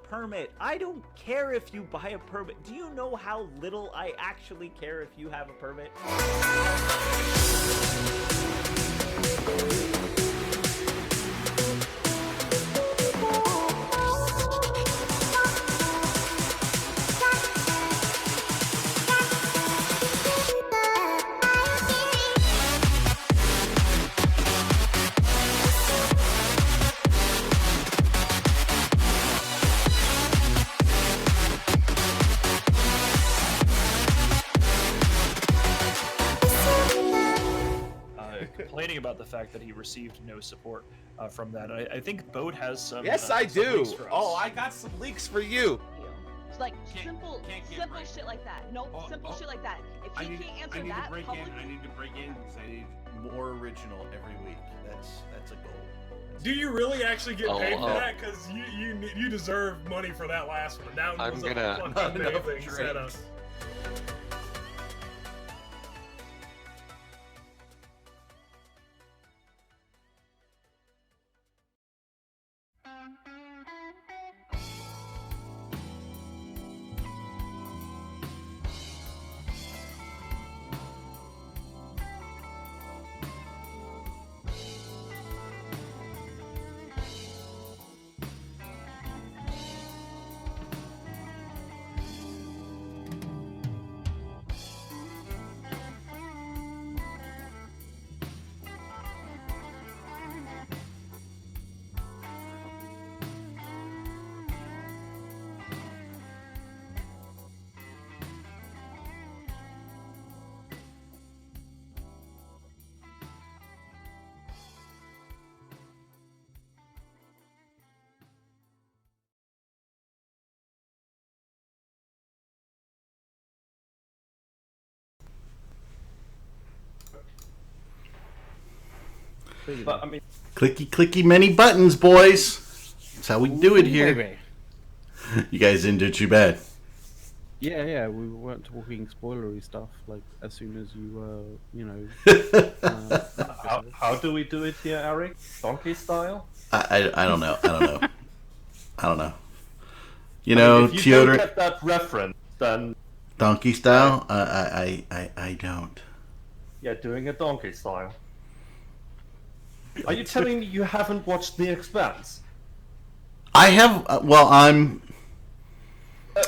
permit. I don't care if you buy a permit. Do you know how little I actually care if you have a permit? Complaining about the fact that he received no support from that. I think Boat has some. Yes, I some do. leaks for us. Oh, I got some leaks for you. It's like Can't simple get right. shit like that. Nope, simple shit like that. If I he need, can't I answer need that to break publicly, in. I need to break in because I need more original every week. That's a goal. Do you really actually get paid for that? Because you deserve money for that last one. That one was a fucking amazing setup. But, I mean, Clicky, clicky, many buttons, boys. That's how we do it here. Baby. You guys didn't do too bad. Yeah, we weren't talking spoilery stuff, like, as soon as you, how do we do it here, Eric? Donkey style? I don't know. I don't know. You know, if you don't Teodor... get that reference, then... Donkey style? I don't. Yeah, doing a donkey style. Are you telling me you haven't watched The Expanse? I have... I'm...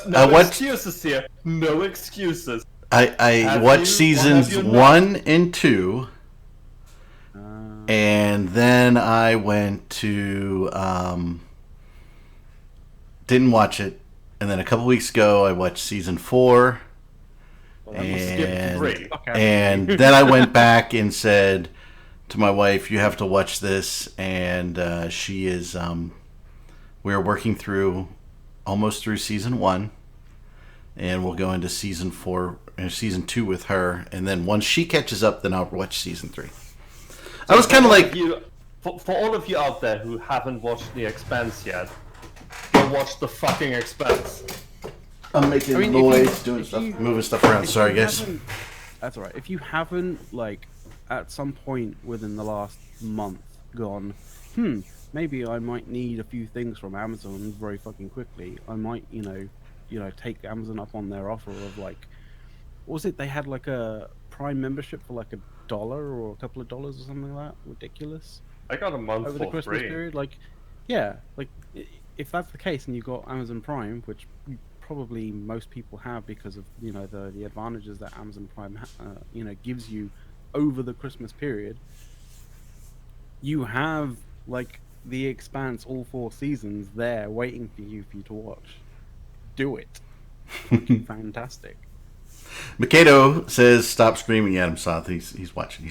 No excuses here. No excuses. I watched seasons 1 and 2. And then I went to... didn't watch it. And then a couple weeks ago, I watched season 4. And then I went back and said to my wife, you have to watch this. And she is... we're working through... almost through season 1, and we'll go into season 4 and season 2 with her, and then once she catches up, then I'll watch season 3. I was kind of like, for all of you out there who haven't watched The Expanse yet, go watch the fucking Expanse. I'm making noise, doing stuff, moving stuff around. Sorry, guys. That's alright. If you haven't, like, at some point within the last month, gone, maybe I might need a few things from Amazon very fucking quickly. I might, take Amazon up on their offer of, like, what was it? They had like a Prime membership for like $1 or a couple of dollars or something like that. Ridiculous. I got a month over the Christmas period. Like, yeah, like if that's the case and you got Amazon Prime, which probably most people have because of the advantages that Amazon Prime gives you over the Christmas period, you have like The Expanse, all 4 seasons there waiting for you to watch. Do it. Fantastic. Mikado says, stop screaming at him, Soth. He's watching.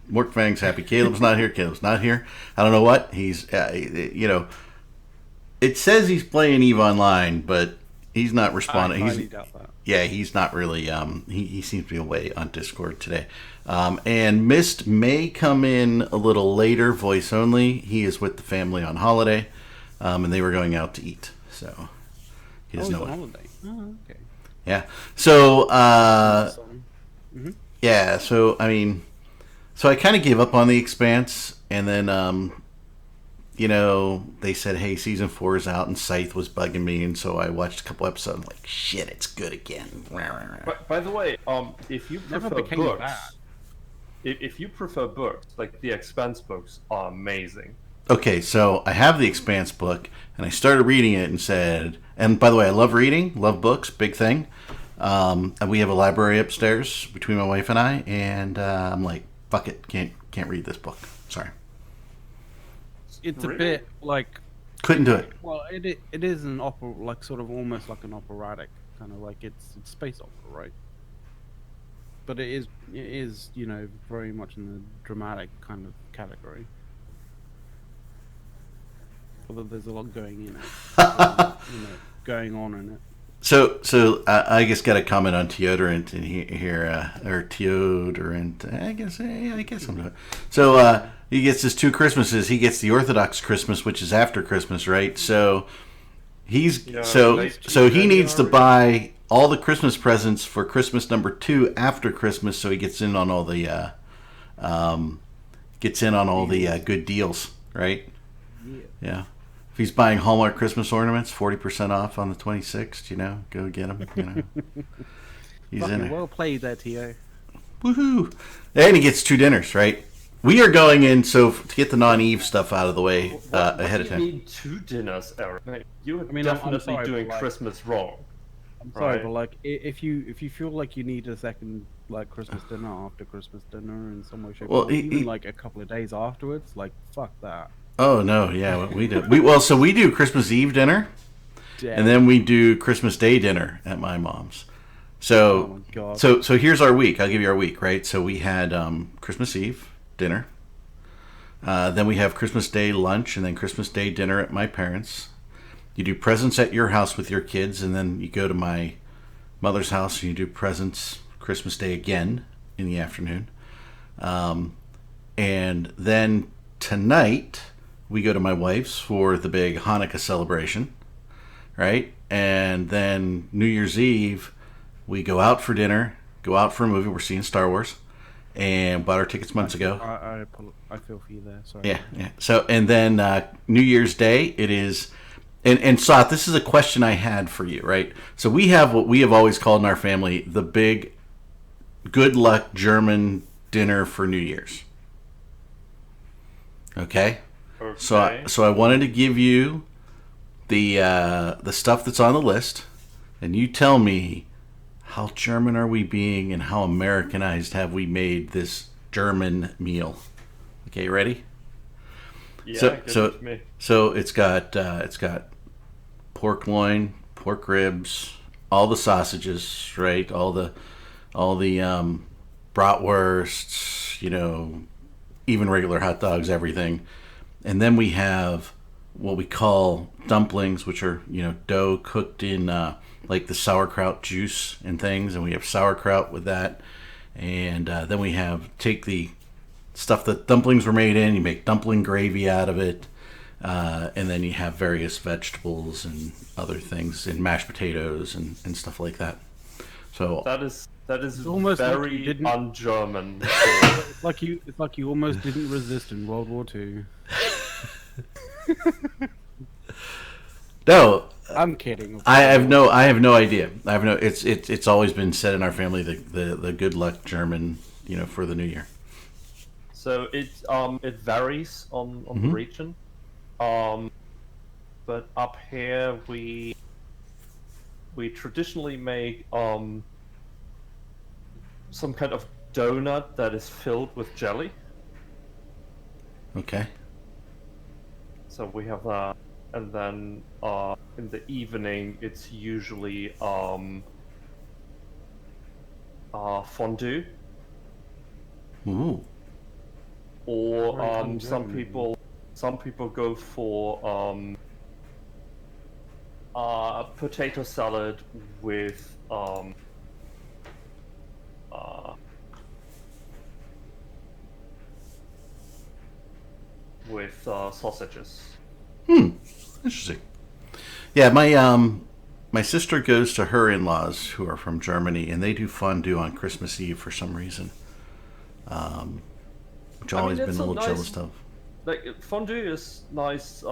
Mort Fang's happy. Caleb's not here. I don't know what. He's, it says he's playing EVE Online, but he's not responding. I highly doubt that. Yeah, he's not really, he seems to be away on Discord today. And Mist may come in a little later, voice only. He is with the family on holiday, and they were going out to eat. So he doesn't know. Holiday. Oh, okay. Yeah. So, Mm-hmm. yeah. So I mean, so I kind of gave up on The Expanse, and then they said, hey, season 4 is out, and Scythe was bugging me, and so I watched a couple episodes. I'm like, shit, it's good again. By the way, if you Never prefer became books, bad. if you prefer books, like the Expanse books are amazing. Okay, so I have the Expanse book, and I started reading it and said, and by the way, I love reading, love books, big thing. And we have a library upstairs between my wife and I, and I'm like, fuck it, can't read this book. Sorry. It's a Really? bit like, Couldn't do it. well, it is an opera, like sort of almost like an operatic kind of like it's space opera, right? But it is very much in the dramatic kind of category. Although there's a lot going in it, going on in it. So I guess got a comment on deodorant in here, or deodorant. I guess I'm doing it. So he gets his 2 Christmases. He gets the Orthodox Christmas, which is after Christmas, right? So he's Yeah, so late he needs to January. buy all the Christmas presents for Christmas number 2 after Christmas, so he gets in on all the good deals, right? Yeah. If he's buying Hallmark Christmas ornaments, 40% off on the 26th, go get them, He's in Fucking it. well played there, T.O. Woohoo! And he gets 2 dinners, right? We are going in, so to get the non-Eve stuff out of the way ahead of You time. need 2 dinners, Eric. Mate, you are I mean, I'm definitely sorry, doing but, like- Christmas wrong. I'm sorry, Right. but like, if you feel like you need a second like Christmas dinner after Christmas dinner in some way, shape, Well, or form, he- even he- like a couple of days afterwards, like fuck that. Oh no, yeah, we do. So we do Christmas Eve dinner, Yeah. and then we do Christmas Day dinner at my mom's. Oh So my god. So here's our week. I'll give you our week, right? So we had Christmas Eve dinner. Then we have Christmas Day lunch, and then Christmas Day dinner at my parents'. You do presents at your house with your kids, and then you go to my mother's house and you do presents Christmas Day again in the afternoon. And then tonight we go to my wife's for the big Hanukkah celebration, right? And then New Year's Eve we go out for dinner, go out for a movie. We're seeing Star Wars, and bought our tickets months ago. I feel for you there. Sorry. Yeah. So, and then New Year's Day, it is, and Sot, this is a question I had for you, right? So we have what we have always called in our family the big good luck German dinner for New Year's. Okay? Okay. So I wanted to give you the stuff that's on the list, and you tell me how German are we being and how Americanized have we made this German meal. Okay, ready? Yeah, so- good so- with me. So it's got pork loin, pork ribs, all the sausages, right? All the bratwursts, even regular hot dogs, everything. And then we have what we call dumplings, which are dough cooked in like the sauerkraut juice and things, and we have sauerkraut with that. And then we take the stuff that dumplings were made in, you make dumpling gravy out of it. And then you have various vegetables and other things, and mashed potatoes and stuff like that. So That is It's almost like you very didn't- un-German. It's like you almost didn't resist in World War II. no, I'm kidding. I have no idea. It's always been said in our family the good luck German, for the new year. So it varies on the Mhm. region. But up here we traditionally make some kind of donut that is filled with jelly. Okay. So we have that, and then in the evening it's usually fondue, Ooh. or Very some people go for potato salad with sausages. Interesting. Yeah, my sister goes to her in-laws who are from Germany, and they do fondue on Christmas Eve for some reason. Which I've always been it's a a little nice- jealous of. like fondue is nice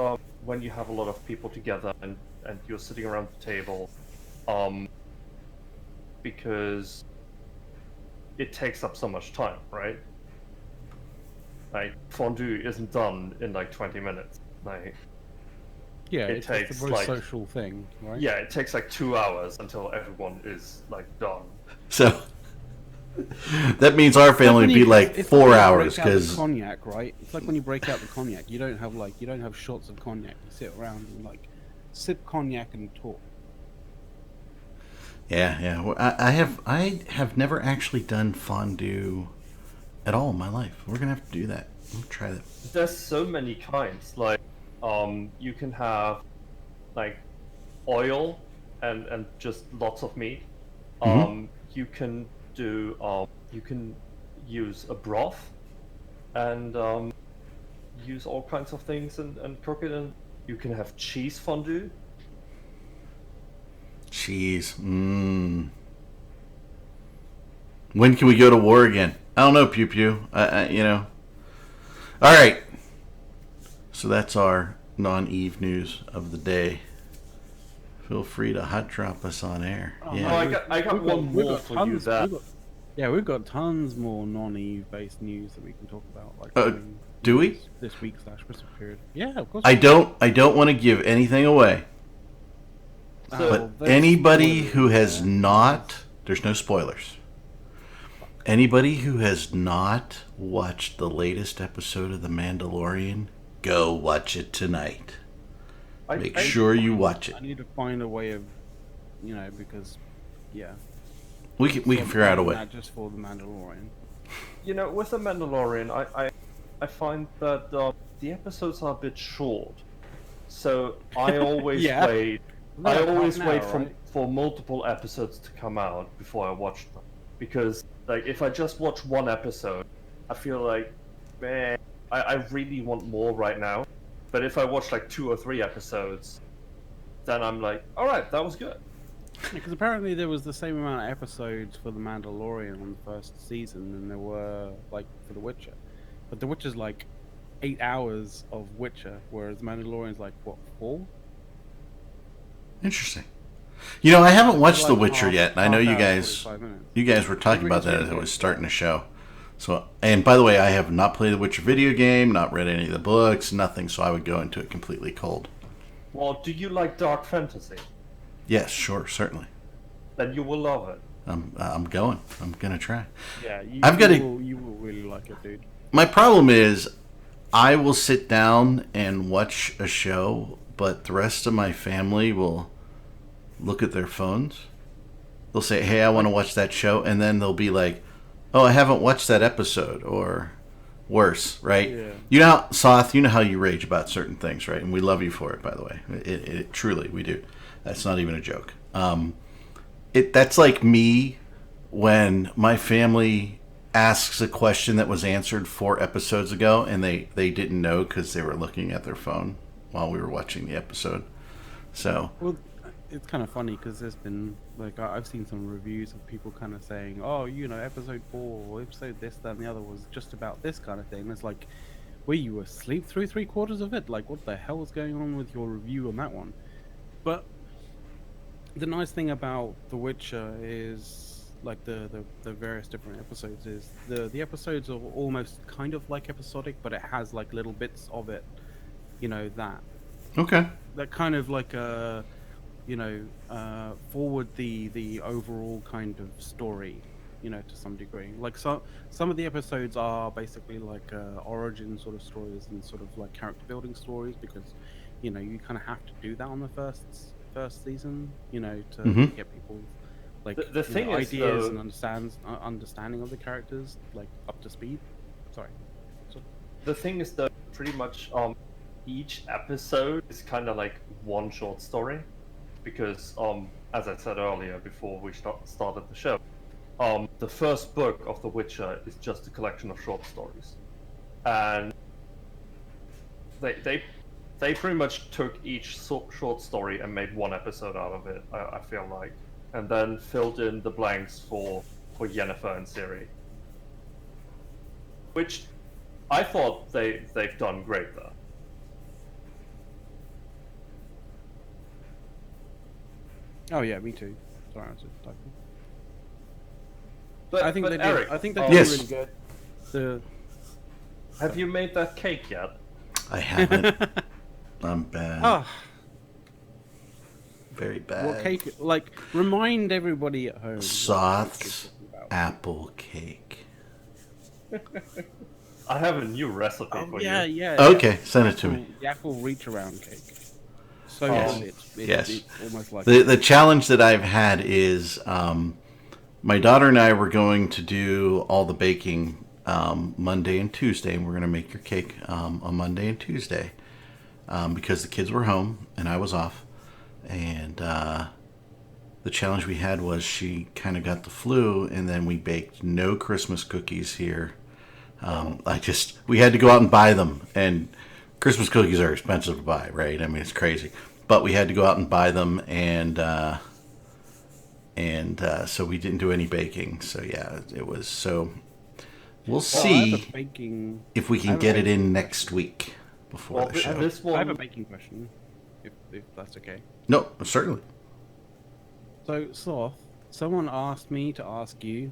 when you have a lot of people together and you're sitting around the table, because it takes up so much time, right? Like fondue isn't done in like 20 minutes. Like Yeah, it it's takes, a very like- social thing, right? yeah, it takes like 2 hours until everyone is like done. So that means our family would be like It's 4 when you hours break out the because cognac, right? It's like when you break out the cognac. You don't have shots of cognac. You sit around and like sip cognac and talk. yeah. Well, I have never actually done fondue at all in my life. We're gonna have to do that. We'll try that. There's so many kinds. Like, you can have like oil and just lots of meat. You can do you can use a broth and use all kinds of things and cook it. And you can have cheese fondue. Cheese. When can we go to war again? I don't know, Pew Pew. You know. All right. So that's our non-Eve news of the day. Feel free to hot drop us on air. Oh, Yeah. I got one more for you there. We've got tons more non-Eve based news that we can talk about. Like, do we? This week / Christmas period. Yeah, of course. I don't want to give anything away. But there's anybody spoilers who has there. not, there's no spoilers. Anybody who has not watched the latest episode of The Mandalorian, go watch it tonight. Make sure you watch it. I need to find a way of, because, yeah. We can figure out a way. Not just for The Mandalorian. You know, with The Mandalorian, I find that the episodes are a bit short, so I always Yeah. wait. They're I like always half an wait hour, for right? for multiple episodes to come out before I watch them, because like if I just watch one episode, I feel like, man, I really want more right now. But if I watch like 2 or 3 episodes, then I'm like, all right, that was good. Because apparently there was the same amount of episodes for The Mandalorian on the first season than there were, like, for The Witcher. But The Witcher's like 8 hours of Witcher, whereas Mandalorian's like, what, 4? Interesting. You know, I haven't watched Like The Witcher half- yet, and I know half you hour, guys 45 minutes. were talking about that as really I was good. starting the show. So, and by the way, I have not played the Witcher video game, not read any of the books, nothing. So I would go into it completely cold. Well, do you like dark fantasy? Yes, sure, certainly. Then you will love it. I'm going. I'm gonna try. Yeah, you will really like it, dude. My problem is, I will sit down and watch a show, but the rest of my family will look at their phones. They'll say, "Hey, I want to watch that show," and then they'll be like, "Oh, I haven't watched that episode," or worse, right? Yeah. You know, Soth, you know how you rage about certain things, right? And we love you for it, by the way. It truly, we do. That's not even a joke. That's like me when my family asks a question that was answered 4 episodes ago, and they didn't know because they were looking at their phone while we were watching the episode. So, Well, it's kind of funny because there's been, like, I've seen some reviews of people kind of saying, oh, episode 4 or episode this, that, and the other was just about this kind of thing. And it's like, were you asleep through 3/4 of it? Like, what the hell was going on with your review on that one? But the nice thing about The Witcher is, like, the various different episodes is the episodes are almost kind of like episodic, but it has like little bits of it, that okay. kind of like forward the overall kind of story, to some degree. Like some of the episodes are basically like origin sort of stories and sort of like character building stories, because you kind of have to do that on the first season, to get people like The thing is, ideas though, and understanding of the characters like up to speed. Sorry. the thing is that pretty much each episode is kind of like one short story, because as I said earlier before we started the show, the first book of The Witcher is just a collection of short stories, and they pretty much took each short story and made one episode out of it. I feel like, and then filled in the blanks for Yennefer and Ciri, which I thought they've done great there. Oh yeah, me too. Sorry, I was just typing. But I think they Eric, did. I think they Yes. did really good. The have you made that cake yet? I haven't. I'm bad. oh, Very bad. what cake? Like, remind everybody at home. what Soth cake you're talking about. apple cake. I have a new recipe for Yeah, you. yeah. Okay, send it to me. The apple reach around cake. So Yes. good. It's Yes. almost like The challenge that I've had is my daughter and I were going to do all the baking Monday and Tuesday, and we're going to make your cake on Monday and Tuesday because the kids were home and I was off. And the challenge we had was she kind of got the flu, and then we baked no Christmas cookies here. We had to go out and buy them, and Christmas cookies are expensive to buy, right? I mean, it's crazy. But we had to go out and buy them, and so we didn't do any baking. So yeah, it was so. We'll Well, I have see a baking. if we I can have a get it baking in next week before Well, the show. this I have a one, baking question, if that's okay. No, certainly. So, Sloth, someone asked me to ask you,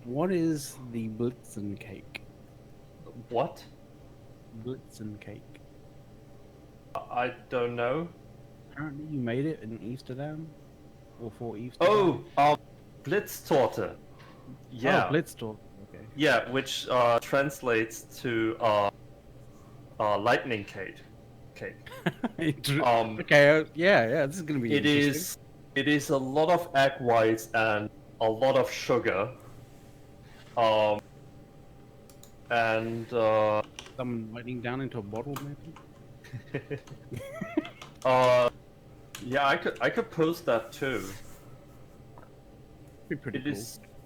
what is the Blitzen cake? what? Blitzen cake. I don't know. Apparently, you made it in Amsterdam, or for Easter. Oh, Blitztorte. Yeah, Oh, Blitzdorf. Okay. yeah, which translates to lightning cake. Okay. Yeah. This is gonna be. It is a lot of egg whites and a lot of sugar. And Someone lightning down into a bottle, maybe. yeah, I could post that too. Be pretty It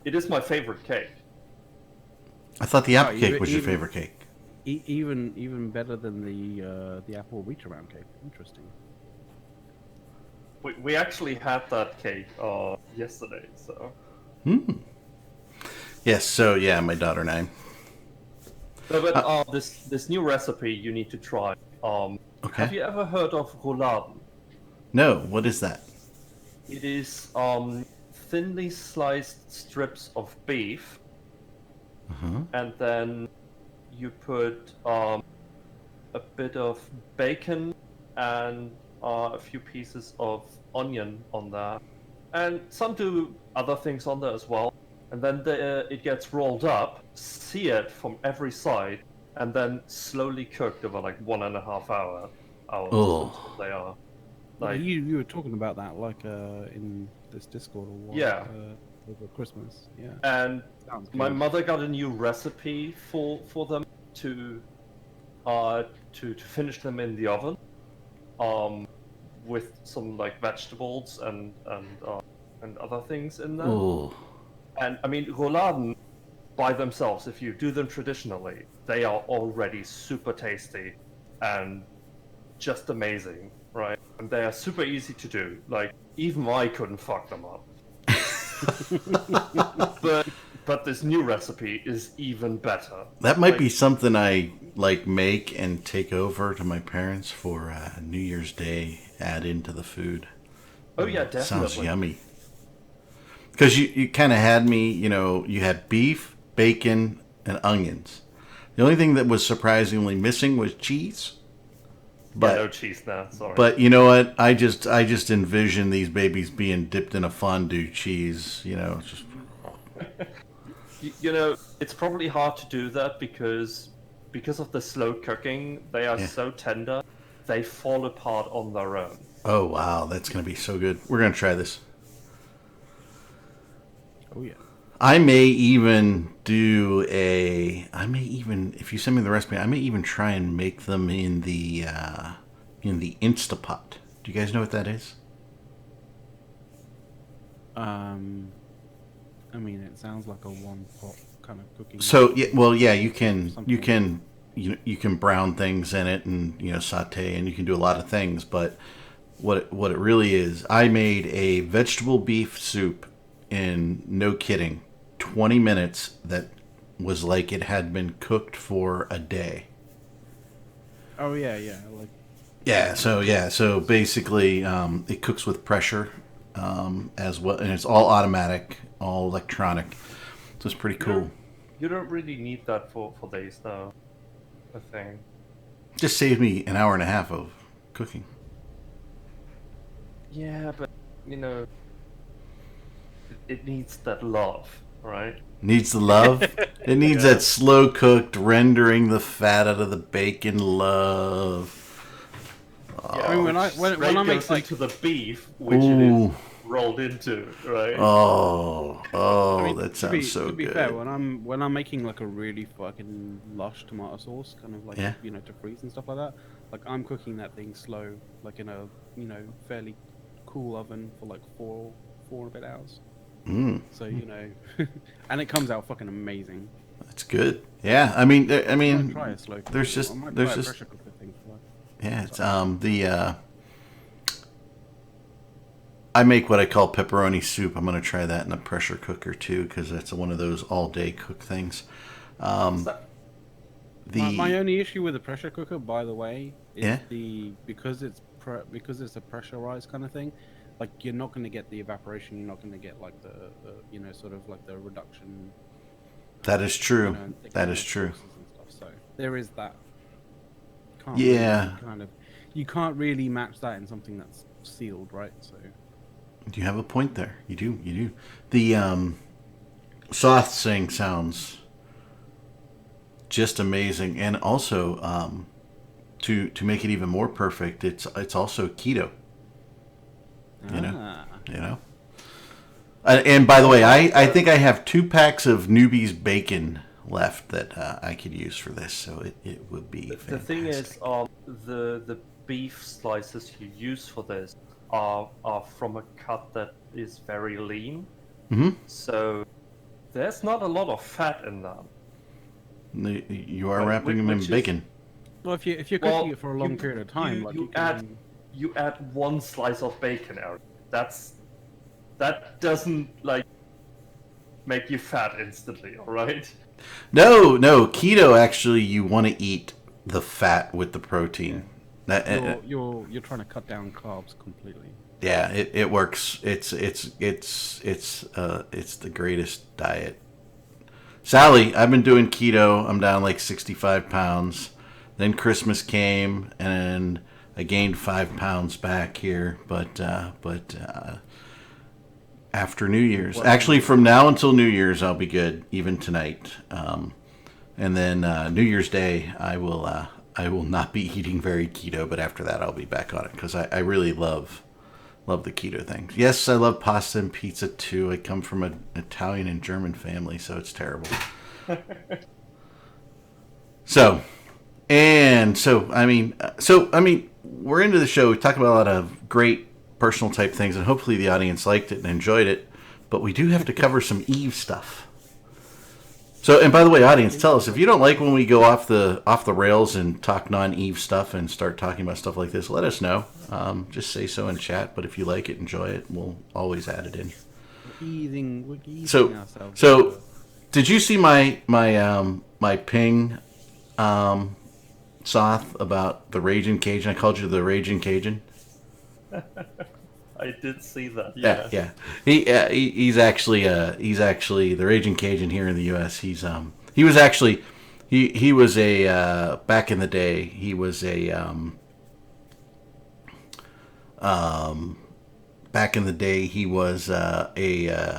cool. is my favorite cake. I thought the apple Oh, cake was your even- favorite cake. Even better than the apple reach around cake. Interesting. We actually had that cake yesterday, so. Yes. So yeah, my daughter and I. No, but this new recipe you need to try. Okay. Have you ever heard of rouladen? No. What is that? It is thinly sliced strips of beef, Uh-huh. and then you put a bit of bacon and a few pieces of onion on there, and some do other things on there as well. And then it gets rolled up, seared from every side, and then slowly cooked over like 1.5 hours. Oh. That's what they are. Like, Like, you were talking about that like in this Discord or what? Yeah. Over Christmas. Yeah. and Sounds my good. mother got a new recipe for them to finish them in the oven, with some like vegetables and other things in there. Oh. And I mean, rouladen by themselves, if you do them traditionally, they are already super tasty and just amazing, right? And they are super easy to do. Like, even I couldn't fuck them up. but this new recipe is even better. That might Like, be something I like make and take over to my parents for New Year's Day. Add into the food. Oh yeah, definitely. Sounds yummy. Because you kind of had me, you had beef, bacon, and onions. The only thing that was surprisingly missing was cheese. Yeah, no But cheese now. Sorry. but you know what? I just envision these babies being dipped in a fondue cheese. Just You know, it's probably hard to do that because of the slow cooking. They are Yeah. so tender, they fall apart on their own. oh wow, that's gonna be so good. We're gonna try this. Oh yeah. I may even if you send me the recipe, I may even try and make them in the Instapot. Do you guys know what that is? I mean, it sounds like a one pot kind of cooking. So yeah, you can Something. you can brown things in it and saute, and you can do a lot of things. But what it really is, I made a vegetable beef soup in, no kidding, 20 minutes that was like it had been cooked for a day. Oh yeah, yeah. Like So basically, it cooks with pressure as well, and it's all automatic, all electronic. So it's pretty cool. You don't really need that for days though, I think. Just saved me an hour and a half of cooking. Yeah, but you know, it needs that love, right? Needs the love. It needs that slow cooked rendering the fat out of the bacon love. Yeah, I mean, when I make goes like into the beef, which it Ooh. is rolled into, right? Oh, I mean, that to sounds be, so to be good. fair, when I'm making like a really fucking lush tomato sauce, kind of like Yeah. you know, to freeze and stuff like that, like I'm cooking that thing slow, like in a fairly cool oven for like four and a bit hours. So you know, and it comes out fucking amazing. That's good. Yeah, I mean, I might try a slow there's cooker. just I might there's try a just pressure cooker thing for that. yeah, it's I make what I call pepperoni soup. I'm gonna try that in a pressure cooker too, because that's one of those all day cook things. My only issue with the pressure cooker, by the way, is Yeah? because it's a pressurized kind of thing. Like you're not going to get the evaporation. You're not going to get like the sort of like the reduction. That is true. And That thickening is of true. sauces and stuff. So there is that. Yeah. You can't really match that in something that's sealed, right? So. You have a point there. You do. The Soth thing sounds just amazing, and also to make it even more perfect, it's also keto. You know. And by the way, I think I have 2 packs of Newbie's bacon left that I could use for this, so it would be fantastic. The thing is, the beef slices you use for this are from a cut that is very lean. Mm-hmm. So there's not a lot of fat in them. You are wrapping them in bacon. Well, if you're cooking it for a long period of time, you add 1 slice of bacon out. That doesn't like make you fat instantly, all right? No, keto actually you want to eat the fat with the protein. You're trying to cut down carbs completely. Yeah, it works. It's the greatest diet. Sally, I've been doing keto. I'm down like 65 pounds. Then Christmas came and I gained 5 pounds back here, but after New Year's, actually from now until New Year's, I'll be good. Even tonight, and then New Year's Day, I will not be eating very keto. But after that, I'll be back on it because I really love the keto thing. Yes, I love pasta and pizza too. I come from an Italian and German family, so it's terrible. So I mean, we're into the show. We talk about a lot of great personal type things, and hopefully the audience liked it and enjoyed it. But we do have to cover some Eve stuff. So, and by the way, audience, tell us if you don't like when we go off the rails and talk non-Eve stuff and start talking about stuff like this. Let us know. Just say so in chat. But if you like it, enjoy it, we'll always add it in. We're easing So ourselves. Did you see my ping, Soth, about the Raging Cajun? I called you the Raging Cajun. I did see that. Yeah. He's actually the Raging Cajun here in the U.S. He was actually he was a back in the day. He was a back in the day. He was what am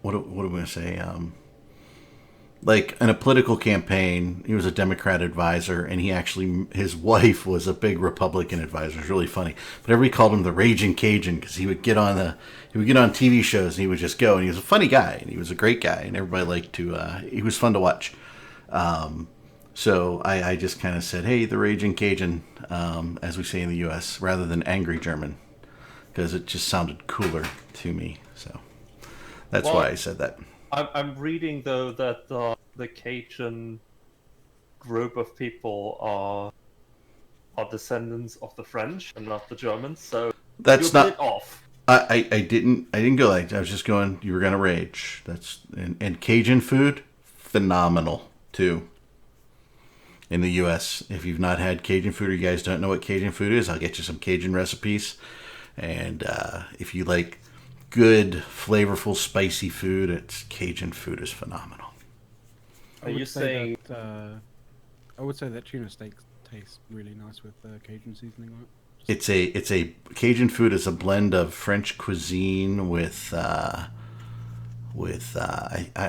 I going to say? Like in a political campaign, he was a Democrat advisor, and his wife was a big Republican advisor. It's really funny, but everybody called him the Raging Cajun because he would get on TV shows and he would just go, and he was a funny guy and he was a great guy, and everybody liked to. He was fun to watch. So I just kind of said, hey, the Raging Cajun, as we say in the U.S., rather than Angry German, because it just sounded cooler to me. So that's why I said that. I'm reading though that the Cajun group of people are descendants of the French and not the Germans, so that's you're not a bit off. I didn't go like that. I was just going. You were gonna rage. And Cajun food, phenomenal too. In the U.S., if you've not had Cajun food or you guys don't know what Cajun food is, I'll get you some Cajun recipes. And if you like good, flavorful, spicy food, Cajun food is phenomenal. Are you saying? I would say that tuna steak tastes really nice with Cajun seasoning on it. It's a Cajun food is a blend of French cuisine with I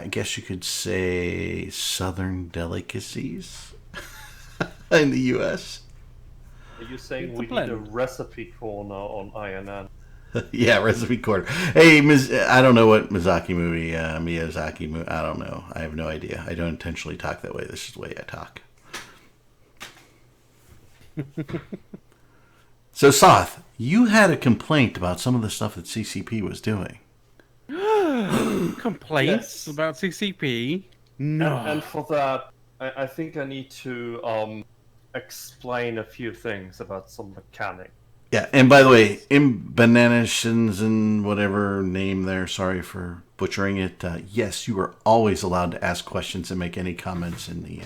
guess you could say Southern delicacies in the U.S. Are you saying It's a we need blend. a recipe corner on INN? Yeah, recipe corner. Hey, I don't know what Miyazaki movie. I don't know. I have no idea. I don't intentionally talk that way. This is the way I talk. So, Soth, you had a complaint about some of the stuff that CCP was doing. Complaints Yes. about CCP? No. And for that, I think I need to explain a few things about some mechanics. Yeah, and by the way, in Bananashins and whatever name there, sorry for butchering it. Yes, you are always allowed to ask questions and make any comments in the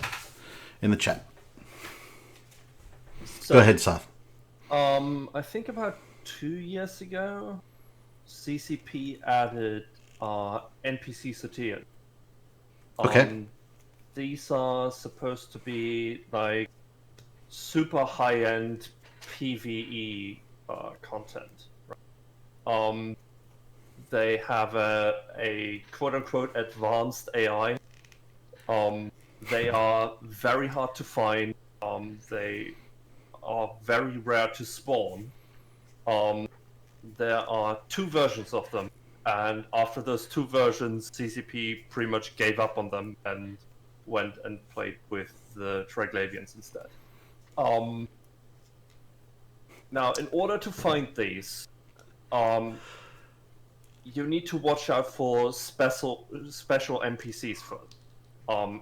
chat. So, Go ahead, Soth. I think about 2 years ago, CCP added NPC Satir. Okay. These are supposed to be like super high-end PvE content. They have a quote-unquote advanced AI. They are very hard to find. They are very rare to spawn. There are 2 versions of them, and after those 2 versions, CCP pretty much gave up on them and went and played with the Triglavians instead. Now, in order to find these, you need to watch out for special NPCs first.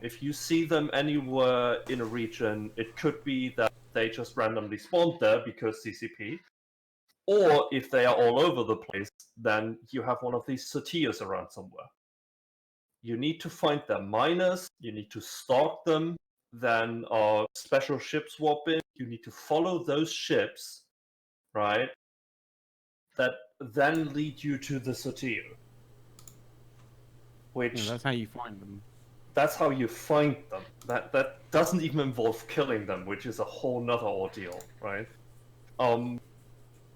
If you see them anywhere in a region, it could be that they just randomly spawned there because CCP. Or if they are all over the place, then you have one of these Satirs around somewhere. You need to find their miners, you need to stalk them, then special ships warp in, you need to follow those ships, right? That then lead you to the Satir. Which Yeah, that's how you find them. that's how you find them. That doesn't even involve killing them, which is a whole nother ordeal, right?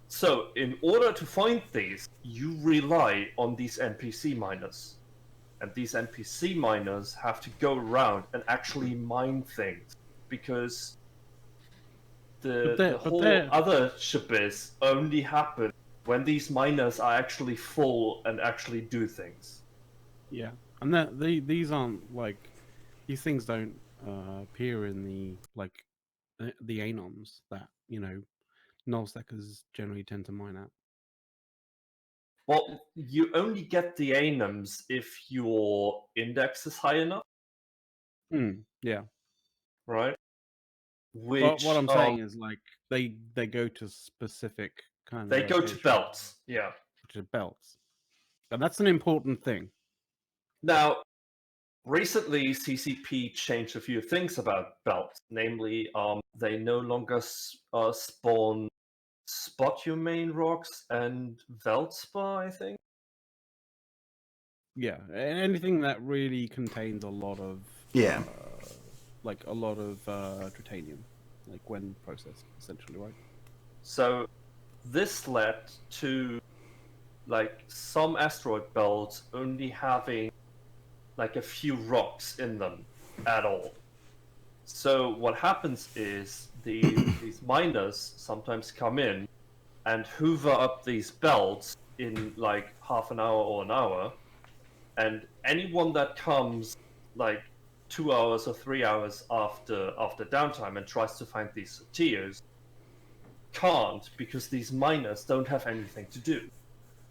So in order to find these, you rely on these NPC miners. And these NPC miners have to go around and actually mine things. Because the whole other shabiz only happens when these miners are actually full and actually do things. Yeah, and these aren't like these things don't appear in the anoms that null stackers generally tend to mine at. Well, you only get the anoms if your index is high enough, Yeah. right? But what I'm saying is like they go to specific kind of they go to locations, belts, yeah. which are belts, and that's an important thing. Now, recently CCP changed a few things about belts. Namely, they no longer spawn Spot Your Main rocks and Veldspar, I think. Yeah, anything that really contains a lot of tritanium, like when processed, essentially, right? So this led to like some asteroid belts only having like a few rocks in them at all. So what happens is these miners sometimes come in and hoover up these belts in like half an hour or an hour, and anyone that comes like 2 hours or 3 hours after downtime and tries to find these Satirs can't, because these miners don't have anything to do,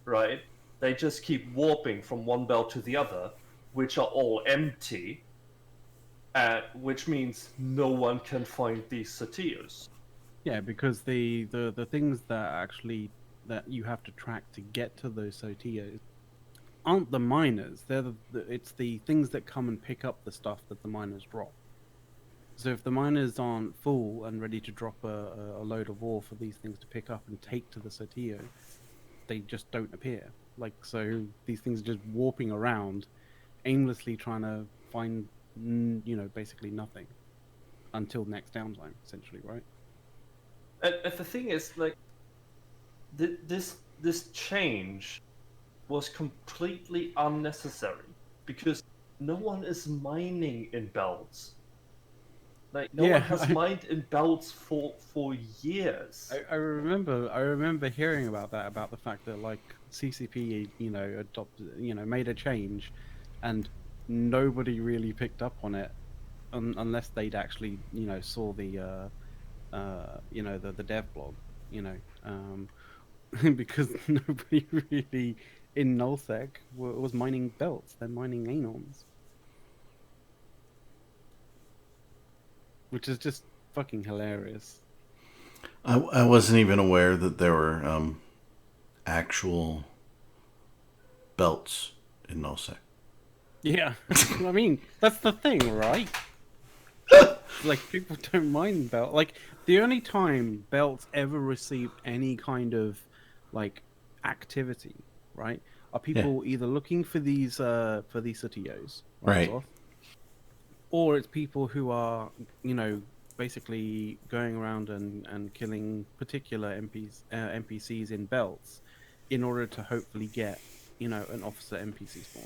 right? They just keep warping from one belt to the other, which are all empty, which means no one can find these Satirs. Yeah, because the things that you have to track to get to those Satirs aren't the miners. They're it's the things that come and pick up the stuff that the miners drop. So if the miners aren't full and ready to drop a load of ore for these things to pick up and take to the Sotillo, they just don't appear. Like, so these things are just warping around, aimlessly trying to find, basically nothing until next downtime, essentially, right? And the thing is, like, this change was completely unnecessary because no one is mining in belts. Like, no one has mined in belts for years. I remember hearing about that, about the fact that, like, CCP, made a change, and nobody really picked up on it, unless they'd actually, saw the, the dev blog, because nobody really in nullsec was mining belts. They're mining anons, which is just fucking hilarious. I wasn't even aware that there were actual belts in nullsec. Yeah, I mean, that's the thing, right? Like, people don't mind belt. Like, the only time belts ever received any kind of, like, activity, right, are people either looking for these Sotillos, right, or it's people who are, basically going around and killing particular NPCs in belts in order to hopefully get, an officer NPC spawn.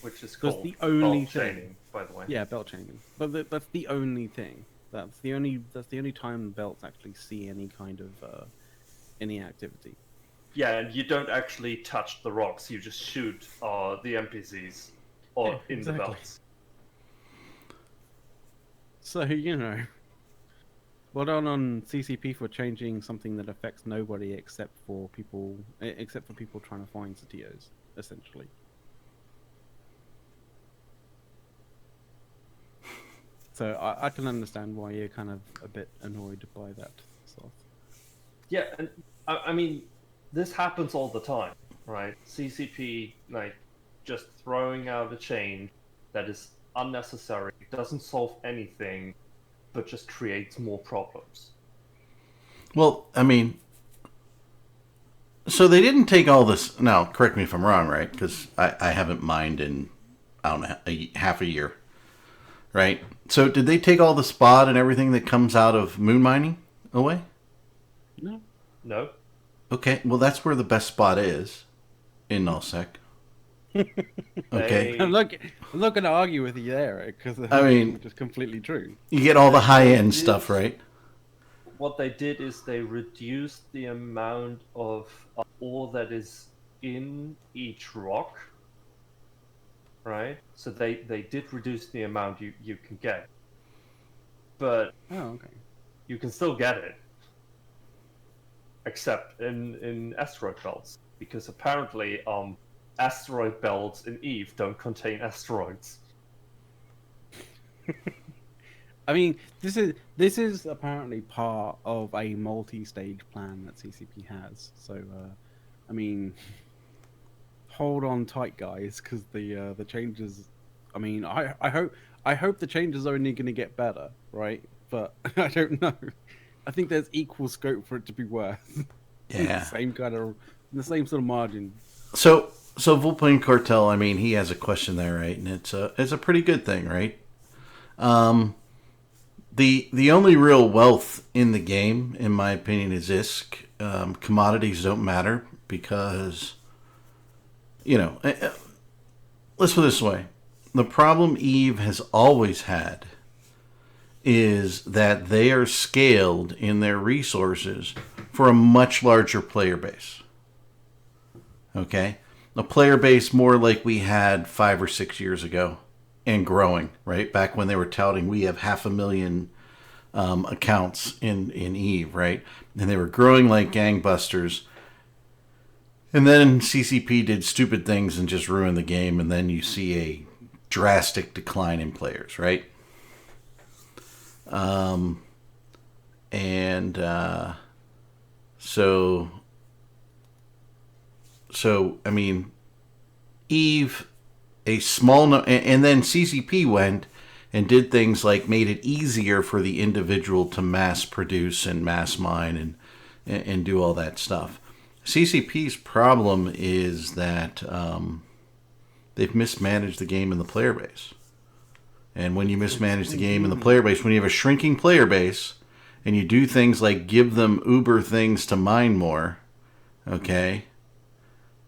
Which is called the only belt chaining, by the way. Yeah, belt chaining. But that's the only thing. That's the only time belts actually see any kind of any activity. Yeah, and you don't actually touch the rocks. You just shoot the NPCs in the belts. So, well done on CCP for changing something that affects nobody except for people trying to find Sotillos, essentially. So I can understand why you're kind of a bit annoyed by that stuff. Yeah, and I mean, this happens all the time, right? CCP, like, just throwing out a change that is unnecessary, doesn't solve anything, but just creates more problems. Well, I mean, so they didn't take all this. Now, correct me if I'm wrong, right? Because I haven't mined in, I don't know, half a year, right? So did they take all the spot and everything that comes out of moon mining away? No. Okay, well, that's where the best spot is in nullsec. Okay. I'm not going to argue with you there, because I mean, it's just completely true. You get all the high-end stuff, right? What they did is they reduced the amount of ore that is in each rock, right? So they did reduce the amount you can get. But you can still get it. Except in asteroid belts. Because apparently asteroid belts in EVE don't contain asteroids. I mean, this is apparently part of a multi-stage plan that CCP has. So, I mean, hold on tight, guys, because the changes. I mean, I hope the changes are only going to get better, right? But I don't know. I think there's equal scope for it to be worse. Yeah. the same sort of margin. So Volplane Cartel, I mean, he has a question there, right? And it's a pretty good thing, right? The only real wealth in the game, in my opinion, is ISK. Commodities don't matter because, let's put it this way. The problem EVE has always had is that they are scaled in their resources for a much larger player base. Okay? A player base more like we had 5 or 6 years ago and growing, right? Back when they were touting we have 500,000 accounts in EVE, right? And they were growing like gangbusters. And then CCP did stupid things and just ruined the game, and then you see a drastic decline in players, right? So I mean, Eve a small and then CCP went and did things like made it easier for the individual to mass produce and mass mine and do all that stuff. CCP's problem is that they've mismanaged the game in the player base. And when you mismanage the game in the player base, when you have a shrinking player base, and you do things like give them Uber things to mine more, okay?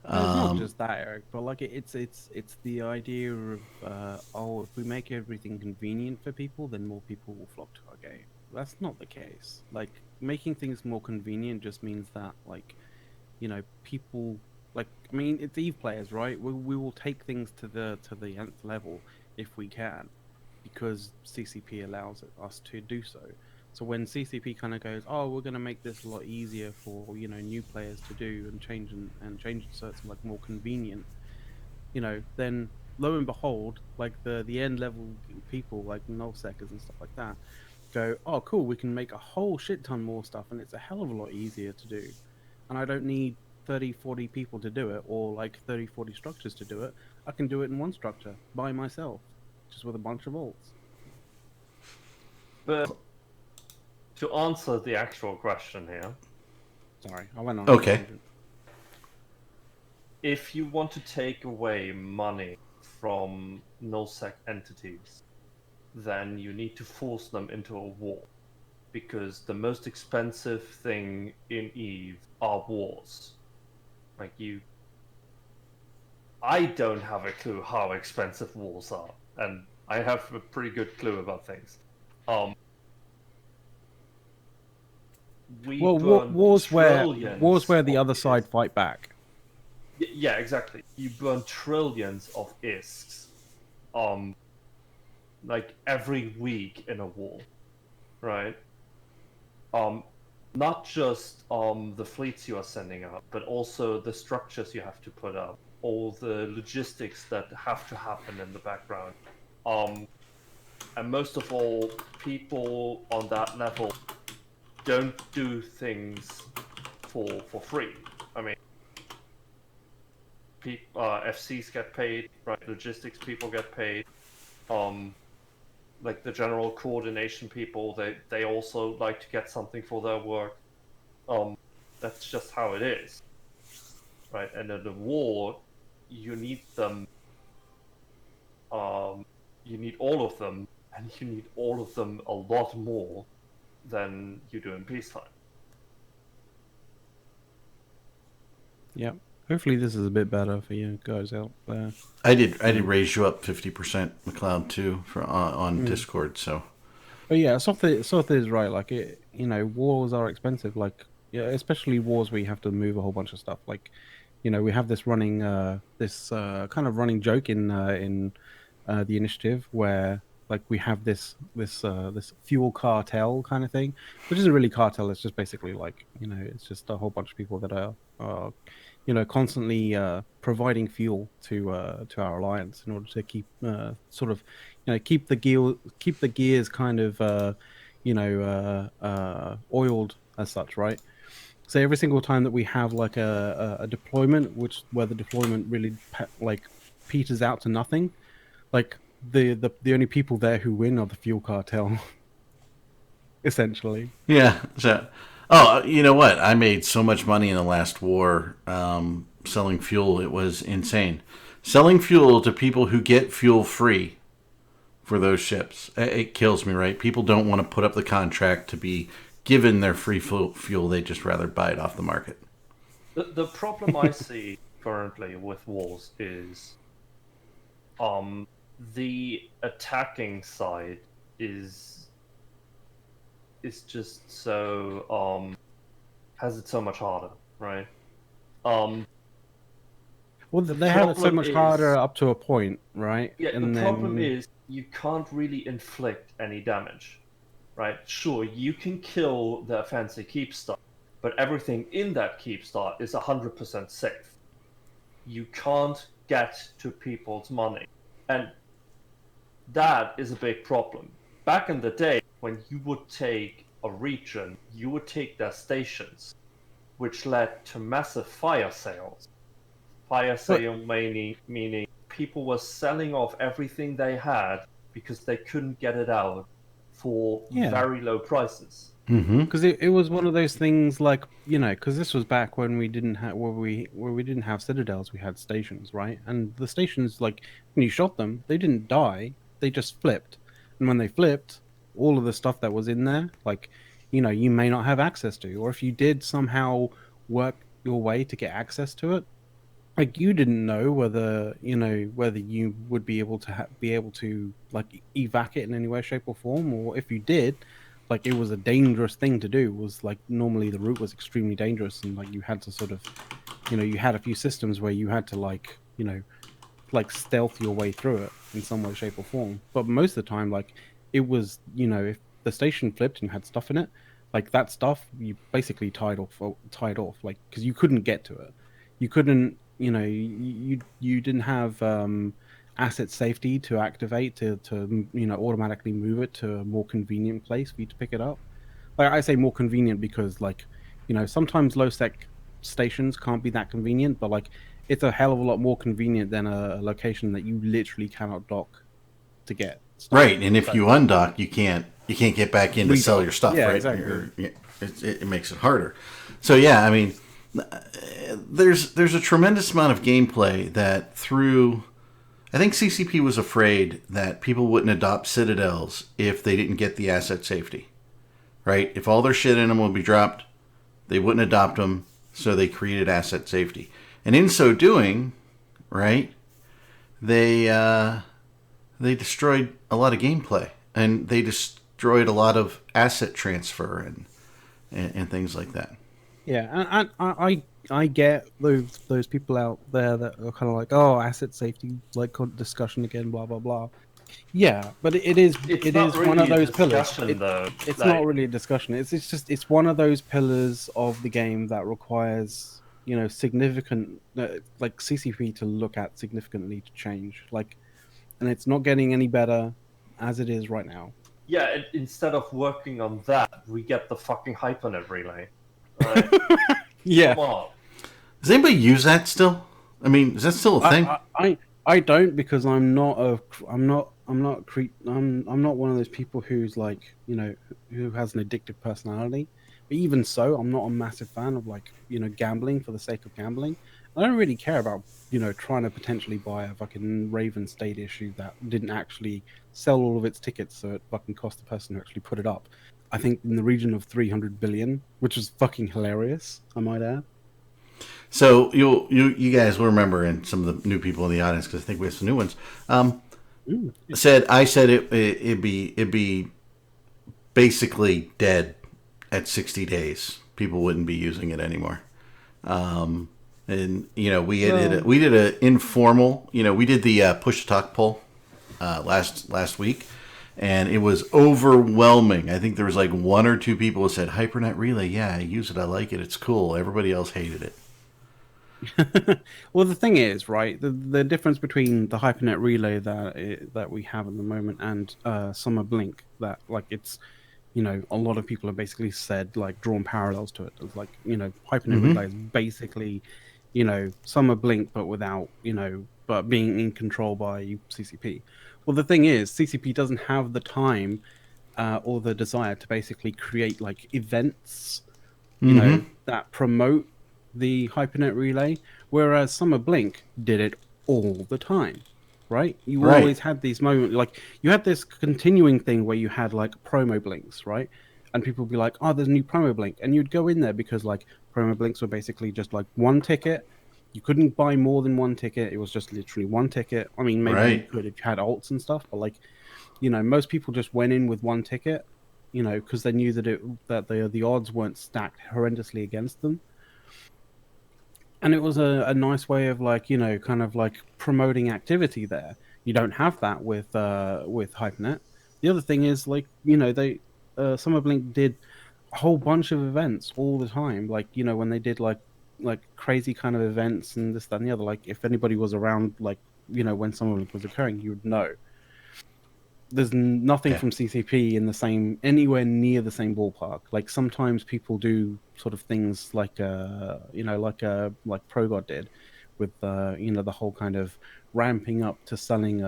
It's not just that, Eric, but like it's the idea of if we make everything convenient for people, then more people will flock to our game. That's not the case. Like making things more convenient just means that people it's Eve players, right? We will take things to the nth level if we can, because CCP allows us to do so. So when CCP kind of goes, oh, we're going to make this a lot easier for new players to do and change so it's like more convenient, then lo and behold, like the end level people like nullsecers and stuff like that go, oh cool, we can make a whole shit ton more stuff and it's a hell of a lot easier to do, and I don't need 30-40 people to do it, or like 30-40 structures to do it. I can do it in one structure by myself, just with a bunch of vaults. But to answer the actual question here, sorry, I went on. Okay. If you want to take away money from nullsec entities, then you need to force them into a war, because the most expensive thing in Eve are wars. I don't have a clue how expensive wars are, and I have a pretty good clue about things. Wars where the other side fight back. Yeah, exactly. You burn trillions of ISKs, every week in a war, right? Not just the fleets you are sending out, but also the structures you have to put up, all the logistics that have to happen in the background. And most of all, people on that level don't do things for free. I mean, FCs get paid, right? Logistics people get paid. Like the general coordination people, they also like to get something for their work. That's just how it is, right? And in the war, you need them. You need all of them, and you need all of them a lot more than you do in peacetime. Yeah. Hopefully this is a bit better for you guys out there. I did raise you up 50%, McLeod, too, on Discord. So, but yeah, Soth is right. Like wars are expensive. Like especially wars where you have to move a whole bunch of stuff. Like we have this running kind of running joke in the initiative where like we have this fuel cartel kind of thing, which isn't really cartel. It's just basically like it's just a whole bunch of people that are constantly providing fuel to our alliance in order to keep keep the gears kind of oiled as such, right? So every single time that we have like a deployment, where the deployment really peters out to nothing, like the only people there who win are the fuel cartel, essentially. Yeah. So. Oh, you know what? I made so much money in the last war selling fuel. It was insane. Selling fuel to people who get fuel free for those ships. It kills me, right? People don't want to put up the contract to be given their free fuel. They just rather buy it off the market. The problem I see currently with wars is the attacking side is just so has it so much harder, right? Well, they have it so much harder up to a point, right? Yeah, and the problem is you can't really inflict any damage, right? Sure, you can kill the fancy keep star, but everything in that keep star is 100% safe. You can't get to people's money, and that is a big problem. Back in the day, when you would take a region, you would take their stations, which led to massive fire sales. fire sale meaning people were selling off everything they had because they couldn't get it out for very low prices. Because it was one of those things like, you know, because this was back when we didn't have where we didn't have citadels, we had stations, right? And the stations, like, when you shot them, they didn't die, they just flipped. And when they flipped, all of the stuff that was in there, like, you know, you may not have access to, or if you did somehow work your way to get access to it, like, you didn't know whether you would be able to like evac it in any way, shape, or form, or if you did, like, it was a dangerous thing to do. Was like, normally the route was extremely dangerous, and like, you had to sort of, you know, you had a few systems where you had to, like, you know, like, stealth your way through it in some way, shape, or form. But most of the time, like, it was, you know, if the station flipped and had stuff in it, like, that stuff you basically tied off, like, because you couldn't get to it. You couldn't, you know, you didn't have asset safety to activate to you know, automatically move it to a more convenient place for you to pick it up. Like, I say more convenient because, like, you know, sometimes low sec stations can't be that convenient, but like, it's a hell of a lot more convenient than a location that you literally cannot dock to get stuff. Right, and if you undock, you can't get back in to sell your stuff, yeah, right? Exactly. It makes it harder. So yeah, I mean, there's a tremendous amount of gameplay that through. I think CCP was afraid that people wouldn't adopt citadels if they didn't get the asset safety, right? If all their shit in them would be dropped, they wouldn't adopt them, so they created asset safety. And in so doing, right, they destroyed a lot of gameplay, and they destroyed a lot of asset transfer and things like that. Yeah, and I get those people out there that are kind of like, oh, asset safety, like, discussion again, blah blah blah. Yeah, but it is really one of those pillars. It's not really a discussion. It's one of those pillars of the game that requires, you know, significant, like, CCP to look at significantly to change. Like, and it's not getting any better as it is right now. Yeah, and instead of working on that, we get the fucking HyperNet relay. Right? Yeah. Come on. Does anybody use that still? I mean, is that still a thing? I don't, because I'm not one of those people who's, like, you know, who has an addictive personality. But even so, I'm not a massive fan of, like, you know, gambling for the sake of gambling. I don't really care about, you know, trying to potentially buy a fucking Raven State issue that didn't actually sell all of its tickets, so it fucking cost the person who actually put it up, I think, in the region of 300 billion, which is fucking hilarious, I might add. So you guys will remember, and some of the new people in the audience, because I think we have some new ones. I said it'd be basically dead at 60 days. People wouldn't be using it anymore. And you know, we did an informal. You know, we did the push to talk poll last week, and it was overwhelming. I think there was like one or two people who said HyperNet Relay. Yeah, I use it. I like it. It's cool. Everybody else hated it. Well, the thing is, right, the difference between the HyperNet Relay that we have at the moment and Summer Blink, that, like, it's, you know, a lot of people have basically said, like, drawn parallels to it. It's like, you know, HyperNet Relay is basically, you know, Summer Blink, but without, you know, but being in control by CCP. Well, the thing is, CCP doesn't have the time or the desire to basically create, like, events, you know, that promote the HyperNet Relay, whereas Summer Blink did it all the time, right? You always had these moments, like, you had this continuing thing where you had, like, promo blinks, right? And people would be like, oh, there's a new promo blink, and you'd go in there because, like, promo blinks were basically just like one ticket. You couldn't buy more than one ticket. It was just literally one ticket. I mean, maybe you could if you had alts and stuff, but, like, you know, most people just went in with one ticket, you know, because they knew that the odds weren't stacked horrendously against them. And it was a nice way of, like, you know, kind of like promoting activity there. You don't have that with HyperNet. The other thing is, like, you know, they Summer Blink did a whole bunch of events all the time. Like, you know, when they did like crazy kind of events and this, that, and the other. Like, if anybody was around, like, you know, when Summer Blink was occurring, you would know. There's nothing from CCP in the same, anywhere near the same ballpark. Like, sometimes people do sort of things like, you know, like ProGod did, with the whole kind of ramping up to selling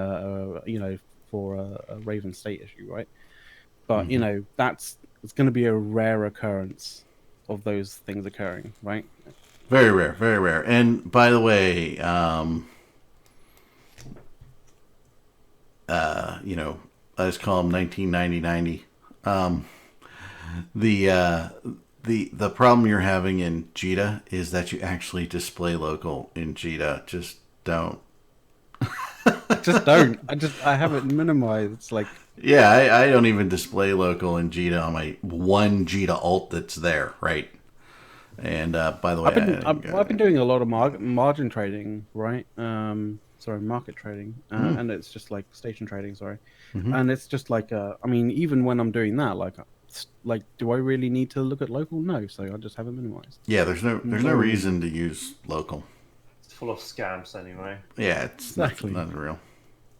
for a Raven State issue, right? But it's going to be a rare occurrence of those things occurring, right? Very rare, very rare. And by the way, I just call them 1990. The problem you're having in Jita is that you actually display local in Jita. Just don't. Just don't. I have it minimized. It's like, yeah, I don't even display local in Jita on my one Jita alt that's there, right? And by the way, I've been doing a lot of margin trading, right? Market trading, and it's just like station trading. And it's just like, even when I'm doing that, like, do I really need to look at local? No, so I just have it minimized. Yeah, there's no reason to use local. It's full of scams anyway. Yeah, it's exactly not real.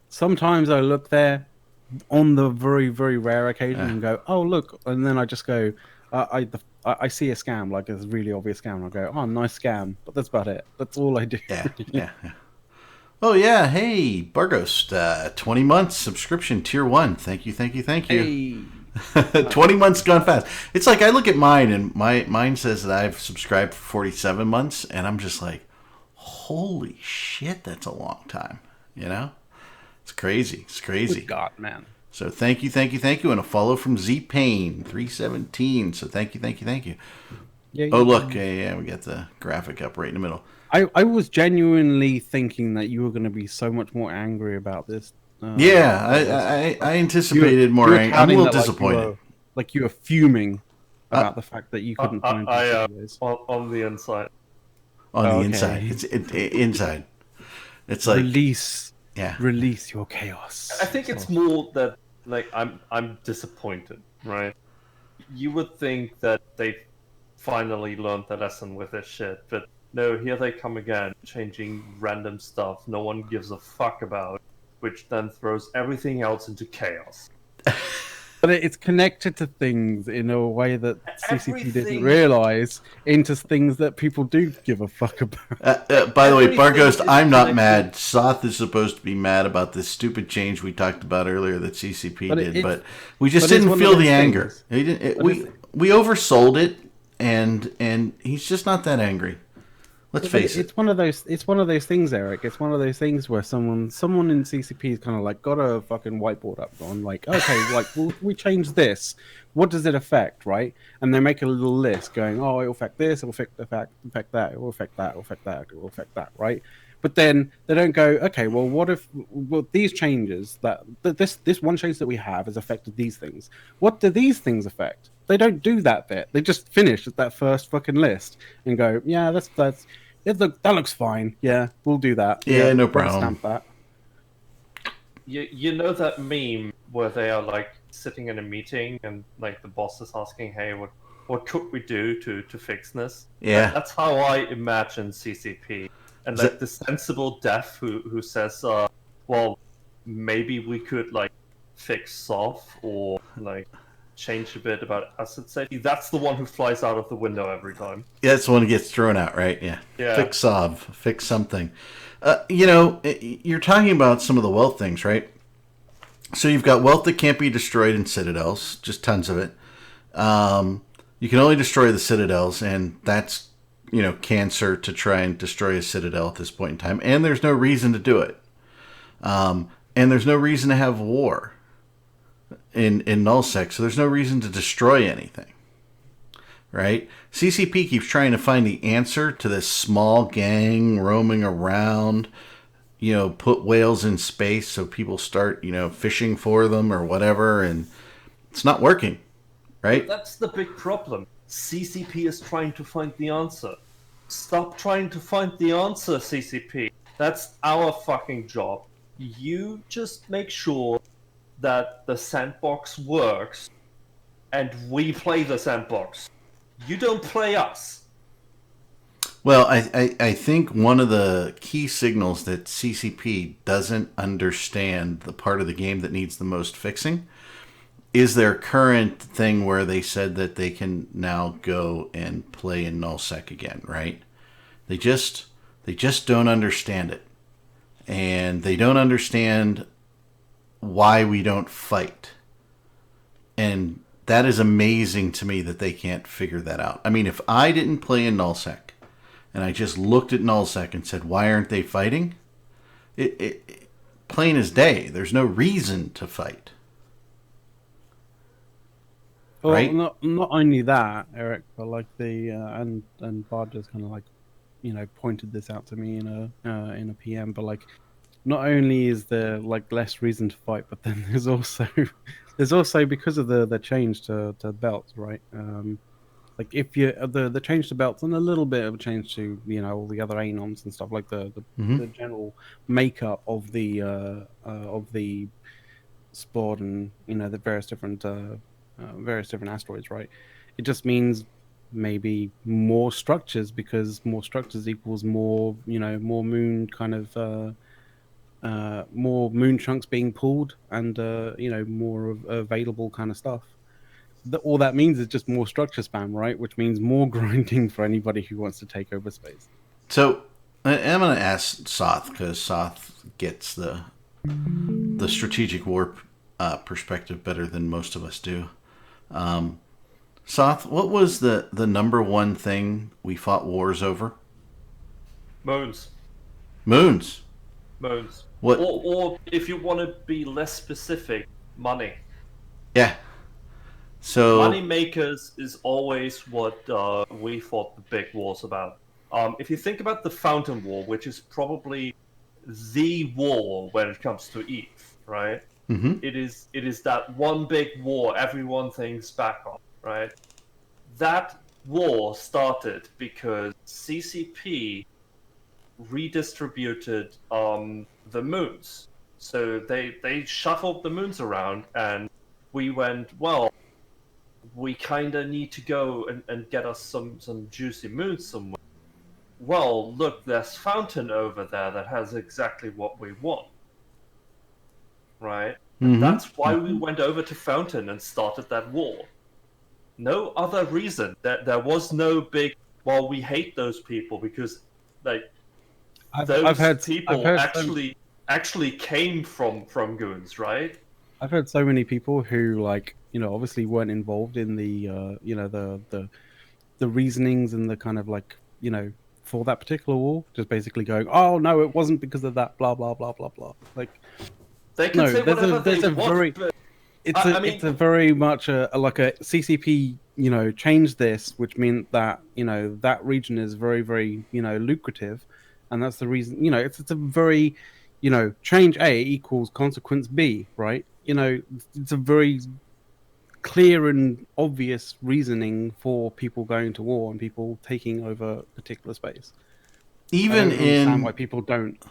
Sometimes I look there on the very, very rare occasion and go, oh look, and then I just go, I see a scam, like a really obvious scam, and I go, oh, nice scam, but that's about it. That's all I do. Yeah. Oh yeah, hey, Barghost, 20 months subscription, tier 1. Thank you. Hey. 20 months gone fast. It's like I look at mine, and mine says that I've subscribed for 47 months, and I'm just like, holy shit, that's a long time. It's crazy. Good God, man. So thank you, and a follow from Z Payne 317. So thank you. Yeah, oh look, yeah, we got the graphic up right in the middle. I was genuinely thinking that you were going to be so much more angry about this. I anticipated more anger. I'm a little disappointed. Like you were fuming about the fact that you couldn't find videos. On the inside. On the inside. It's inside. It's like release your chaos. I think it's more that like I'm disappointed, right? You would think that they finally learned the lesson with this shit, but no, here they come again, changing random stuff no one gives a fuck about, which then throws everything else into chaos. But it's connected to things in a way that CCP didn't realize, into things that people do give a fuck about. By the way, Barghost, I'm not mad. Soth is supposed to be mad about this stupid change we talked about earlier that CCP did, but we just didn't feel the anger. We oversold it, and he's just not that angry. Let's face it. It's one of those things, Eric. It's one of those things where someone in CCP is kind of like got a fucking whiteboard up, going like, okay, like we change this. What does it affect, right? And they make a little list, going, oh, it will affect this, it will affect that, it will affect that, it will affect that, it will affect that, right? But then they don't go, okay, well, what if these changes that this one change that we have has affected these things? What do these things affect? They don't do that bit. They just finish at that first fucking list and go, yeah, that looks fine. Yeah, we'll do that. Yeah, no problem. Stamp that. You know that meme where they are like sitting in a meeting and like the boss is asking, hey, what could we do to fix this? Yeah, that's how I imagine CCP. And like the sensible dev who says, well, maybe we could like fix Soth or like change a bit about asset safety. That's the one who flies out of the window every time. Yeah, that's the one who gets thrown out, right? Yeah. Fix Sov, fix something. You're talking about some of the wealth things, right? So you've got wealth that can't be destroyed in citadels, just tons of it. You can only destroy the citadels, and that's cancer to try and destroy a citadel at this point in time. And there's no reason to do it. And there's no reason to have war in nullsec, so there's no reason to destroy anything, right? CCP keeps trying to find the answer to this small gang roaming around, put whales in space so people start, fishing for them or whatever, and it's not working, right? That's the big problem. CCP is trying to find the answer. Stop trying to find the answer, CCP. That's our fucking job. You just make sure that the sandbox works and we play the sandbox. You don't play us. Well, I think one of the key signals that CCP doesn't understand the part of the game that needs the most fixing is their current thing where they said that they can now go and play in nullsec again, right? They just They just don't understand it. And they don't understand why we don't fight. And that is amazing to me that they can't figure that out. I mean, if I didn't play in Nullsec and I just looked at Nullsec and said, why aren't they fighting? It plain as day. There's no reason to fight. Well, Right? not only that, Eric, but like the and Bard just kind of like, pointed this out to me in a PM. But like, not only is there like less reason to fight, but then there's also because of the change to belts, right? Like if you the change to belts and a little bit of a change to all the other anoms and stuff, like the general makeup of the sport and the various different asteroids, right? It just means maybe more structures, because more structures equals more more moon kind of more moon chunks being pulled and more available kind of stuff. All that means is just more structure spam, right? Which means more grinding for anybody who wants to take over space. So I'm going to ask Soth, because Soth gets the strategic warp perspective better than most of us do. Soth, what was the number one thing we fought wars over? Moons. Moons. What? Or if you want to be less specific, money. Yeah. So Money makers is always what we fought the big wars about. If you think about the Fountain War, which is probably the war when it comes to EVE, right? Mm-hmm. It is that one big war everyone thinks back on, right? That war started because CCP redistributed the moons. So they shuffled the moons around, and we went, well, we kind of need to go and get us some juicy moons somewhere. Well, look, there's Fountain over there that has exactly what we want. Right? Mm-hmm. That's why we went over to Fountain and started that war. No other reason. There was no big, well, we hate those people because those people actually came from Goons, right? I've heard so many people who obviously weren't involved in the the reasonings and the kind of for that particular war, just basically going, oh no, it wasn't because of that, blah blah blah blah blah. Like, they can say whatever they want, but it's a very much a CCP, changed this, which meant that that region is very very lucrative, and that's the reason. It's a very change A equals consequence B, right? It's a very clear and obvious reasoning for people going to war and people taking over particular space. Even I don't understand why people don't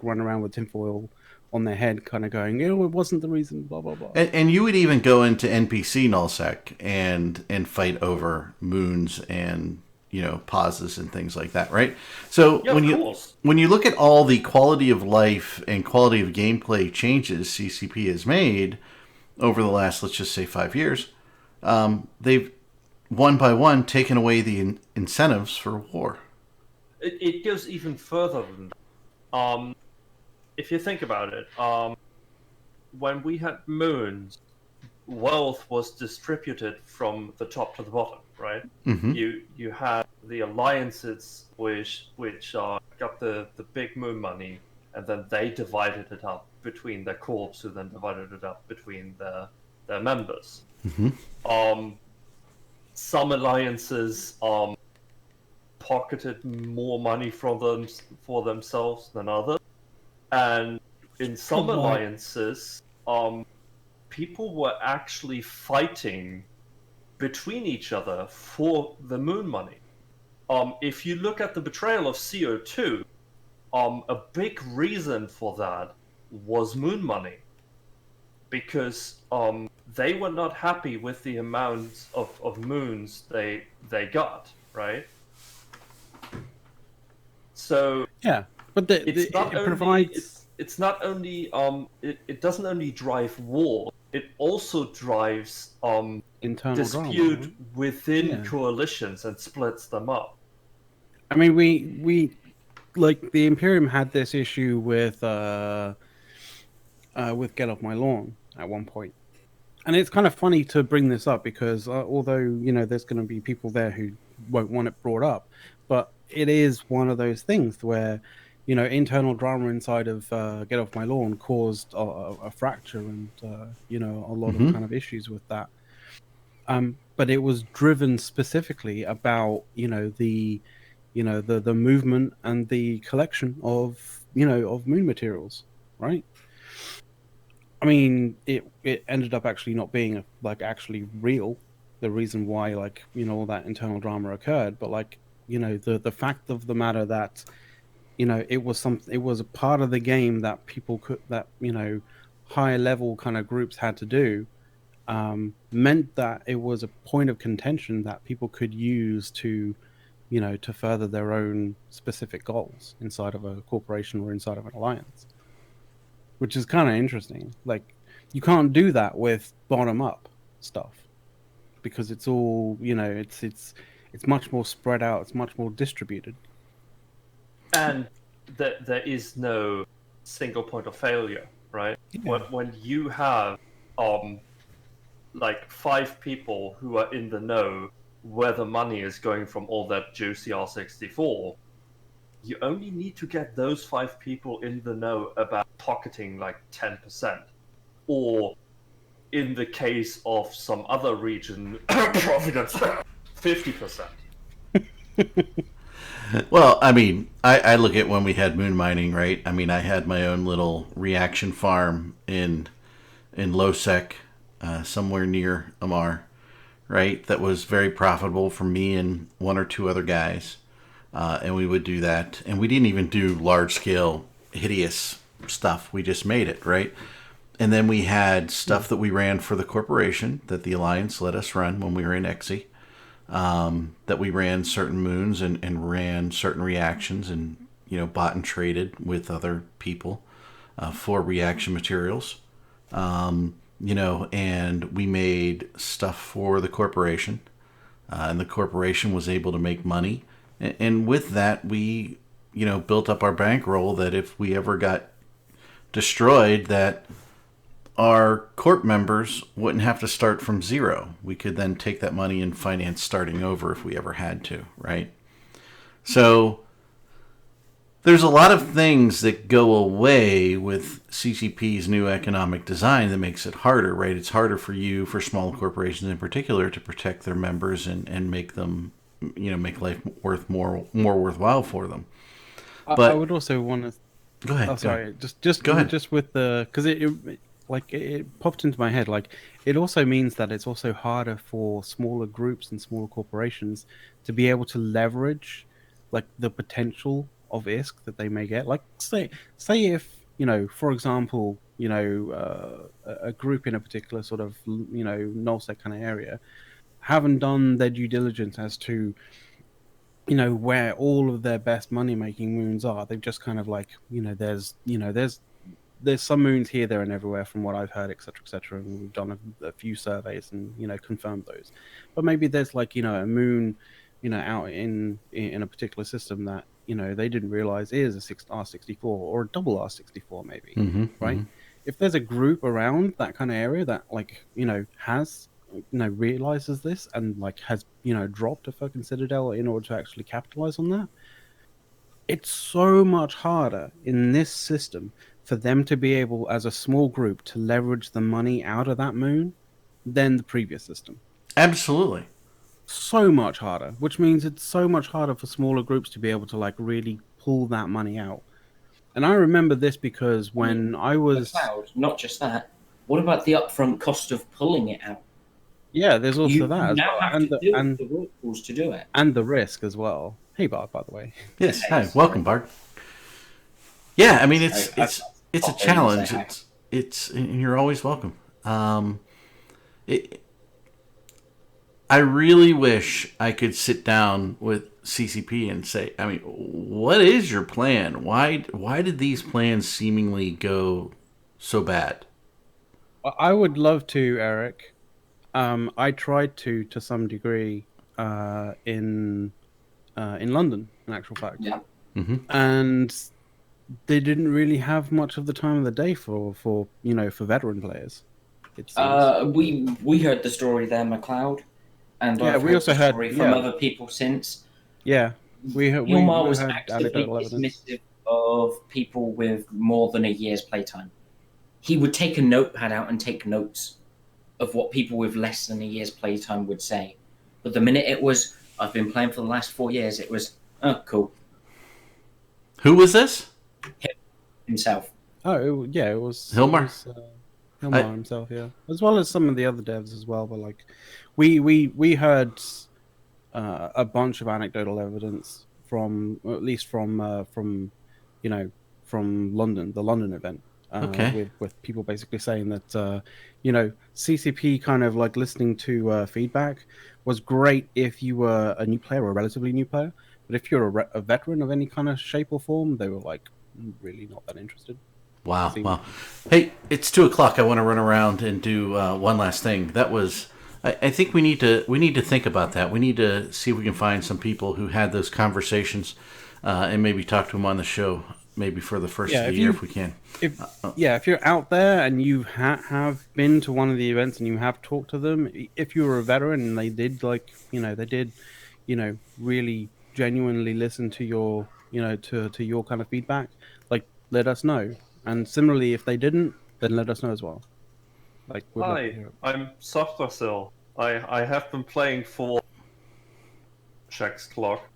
run around with tinfoil on their head, kind of going, it wasn't the reason, blah blah blah. And you would even go into NPC Nullsec and fight over moons and pauses and things like that, right? So yeah, when you look at all the quality of life and quality of gameplay changes CCP has made over the last, let's just say, 5 years, they've one by one taken away the incentives for war. It goes even further than that. If you think about it, when we had moons, wealth was distributed from the top to the bottom, right? Mm-hmm. You had the alliances which got the big moon money, and then they divided it up between their corps, who then divided it up between their members. Mm-hmm. Some alliances pocketed more money for themselves than others, and in some alliances, people were actually fighting between each other for the moon money. If you look at the betrayal of CO2, a big reason for that was moon money, because they were not happy with the amount of moons they got, right? So yeah, but it doesn't only drive war, it also drives internal dispute drama, within coalitions and splits them up. I mean, we like the Imperium had this issue with Get Off My Lawn at one point. And it's kind of funny to bring this up because although, you know, there's going to be people there who won't want it brought up, but it is one of those things where, you know, internal drama inside of Get Off My Lawn caused a fracture and, you know, a lot of kind of issues with that. But it was driven specifically about, you know, the movement and the collection of, you know, of moon materials, right? I mean, it ended up actually not being like actually real, the reason why, like, you know, all that internal drama occurred. But like, you know, the fact of the matter that, you know, it was a part of the game that people could, that, you know, higher level kind of groups had to do, meant that it was a point of contention that people could use to, you know, to further their own specific goals inside of a corporation or inside of an alliance. Which is kind of interesting. Like, you can't do that with bottom-up stuff because it's all, you know, it's much more spread out. It's much more distributed. And there is no single point of failure, right? Yeah. When you have like 5 people who are in the know where the money is going from all that juicy R64, you only need to get those 5 people in the know about pocketing like 10%. Or in the case of some other region, Providence, 50%. Well, I mean, I look at when we had moon mining, right? I mean, I had my own little reaction farm in Losec, somewhere near Amar, right? That was very profitable for me and 1 or 2 other guys. And we would do that. And we didn't even do large-scale, hideous stuff. We just made it, right? And then we had stuff that we ran for the corporation that the Alliance let us run when we were in Exi. That we ran certain moons and ran certain reactions and, you know, bought and traded with other people for reaction materials. You know, and we made stuff for the corporation. And the corporation was able to make money. And with that, we, you know, built up our bankroll that if we ever got destroyed, that our corp members wouldn't have to start from zero. We could then take that money and finance starting over if we ever had to, right? So there's a lot of things that go away with CCP's new economic design that makes it harder, right? It's harder for you, for small corporations in particular, to protect their members and make them, you know, make life more worthwhile for them. But I would also want to. Go ahead. Oh, sorry. Just go ahead. Just with the, because it popped into my head. Like, it also means that it's also harder for smaller groups and smaller corporations to be able to leverage, like, the potential of ISK that they may get. Like, say if, you know, for example, you know, a group in a particular sort of, you know, nullsec kind of area haven't done their due diligence as to, you know, where all of their best money making moons are. They've just kind of like, you know, there's some moons here, there, and everywhere from what I've heard, etc., and we've done a few surveys and, you know, confirmed those. But maybe there's, like, you know, a moon, you know, out in a particular system that, you know, they didn't realize is a R64 or a double R64 maybe, right? Mm-hmm. If there's a group around that kind of area that, like, you know, has, you know, realizes this and, like, has, you know, dropped a fucking Citadel in order to actually capitalize on that, it's so much harder in this system for them to be able, as a small group, to leverage the money out of that moon than the previous system. Absolutely. So much harder, which means it's so much harder for smaller groups to be able to, like, really pull that money out. And I remember this because when I was... Cloud, not just that. What about the upfront cost of pulling it out? Yeah, there's also that as now well. have And to the, deal and, with the workforce to do it. and the risk as well. Hey, Bart, by the way. Yes, hi, welcome, Bart. Yeah, I mean, it's a challenge. It's and you're always welcome. I really wish I could sit down with CCP and say, I mean, what is your plan? Why did these plans seemingly go so bad? I would love to, Eric. I tried to some degree in London, in actual fact. Yeah. and they didn't really have much of the time of the day for veteran players. It seems. We heard the story there, McLeod, and Yeah, I've we heard also the heard- story from yeah. other people since. Yeah, we Hilmar was heard actively anecdotal evidence. dismissive of people with more than a year's playtime. He would take a notepad out and take notes of what people with less than a year's playtime would say. But the minute it was, I've been playing for the last 4 years, it was, oh, cool. Who was this? Himself. Oh, it was Hilmar? It was, Hilmar himself, yeah, as well as some of the other devs as well. But like, we heard a bunch of anecdotal evidence from, or at least from London, the London event. Okay. With people basically saying that CCP kind of like listening to feedback was great if you were a new player or a relatively new player, but if you're a veteran of any kind of shape or form, they were like really not that interested. Wow. Hey, it's 2:00. I want to run around and do one last thing. That was, I think we need to think about that. We need to see if we can find some people who had those conversations, and maybe talk to them on the show, maybe for the first of the year if we can. If you're out there and you have been to one of the events and you have talked to them, if you were a veteran and they did really genuinely listen to your to your kind of feedback, like, let us know. And similarly, if they didn't, then let us know as well. Like, Hi, I'm Softrasil. I have been playing for Jack's Clock.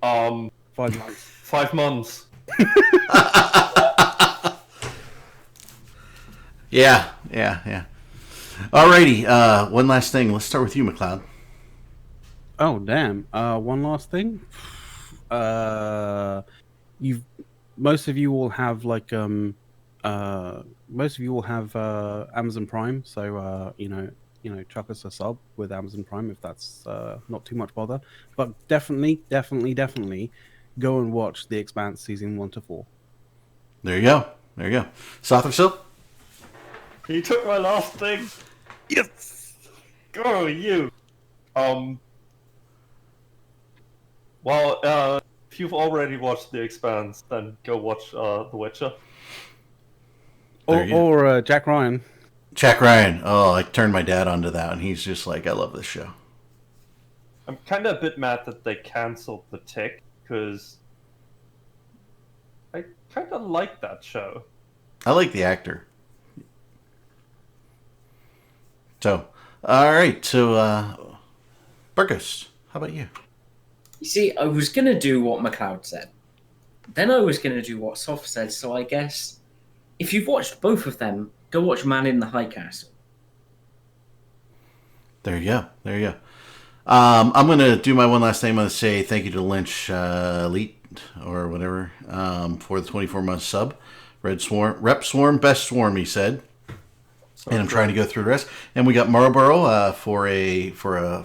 5 months. 5 months. Yeah. Alrighty, one last thing. Let's start with you, McLeod. Oh damn! One last thing. Most of you all have Amazon Prime, so chuck us a sub with Amazon Prime if that's not too much bother. But definitely go and watch The Expanse season 1 to 4. There you go. Sothersil? He took my last thing. Yes. Go you. Well, if you've already watched The Expanse, then go watch The Witcher. Or Jack Ryan. Jack Ryan. Oh, I turned my dad onto that, and he's just like, I love this show. I'm kind of a bit mad that they cancelled The Tick, because I kind of like that show. I like the actor. So, all right. So, Burgos, how about you? You see, I was going to do what McLeod said. Then I was going to do what Soft said, so I guess if you've watched both of them, go watch Man in the High Castle. There you go. I'm going to do my one last thing. I'm going to say thank you to Lynch Elite or whatever for the 24-month sub. Red Swarm, Rep Swarm, Best Swarm, he said. And I'm trying to go through the rest. And we got Marlboro for a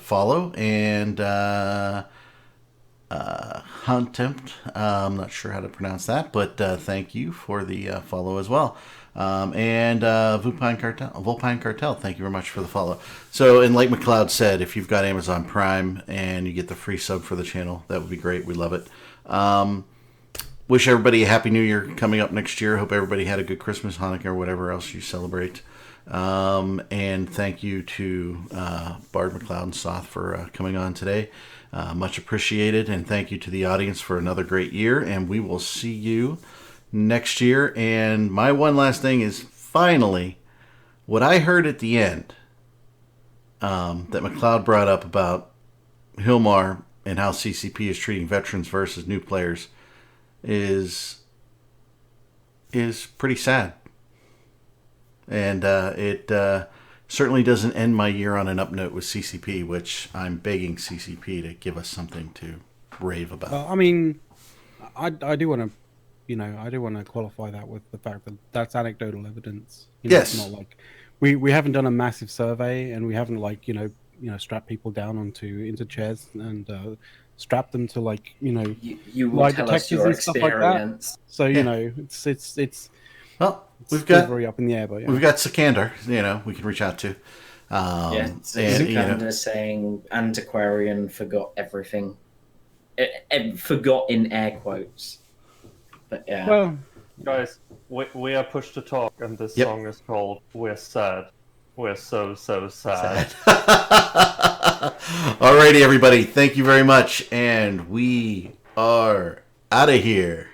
follow, and Huntempt. I'm not sure how to pronounce that, but thank you for the follow as well. And Vulpine Cartel, thank you very much for the follow. So, and like McLeod said, if you've got Amazon Prime and you get the free sub for the channel, that would be great. We love it. Wish everybody a Happy New Year coming up next year. Hope everybody had a good Christmas, Hanukkah, or whatever else you celebrate. And thank you to Bard, McLeod, and Soth for coming on today. Much appreciated. And thank you to the audience for another great year. And we will see you next year. And my one last thing is, finally, what I heard at the end that McLeod brought up about Hilmar and how CCP is treating veterans versus new players is pretty sad. And it certainly doesn't end my year on an up note with CCP, which I'm begging CCP to give us something to rave about. I mean, I do want to qualify that with the fact that that's anecdotal evidence. Yes. It's not like we haven't done a massive survey, and we haven't strapped people down into chairs and strap them to you will tell us your experience. So it's well, we've got very up in the air, but we've got Sikander, we can reach out to. Sikander saying Antiquarian forgot everything. Forgot in air quotes. But yeah. Well, Guys, we are pushed to talk, and this Yep. song is called "We're Sad." We're so sad. Alrighty, everybody. Thank you very much, and we are out of here.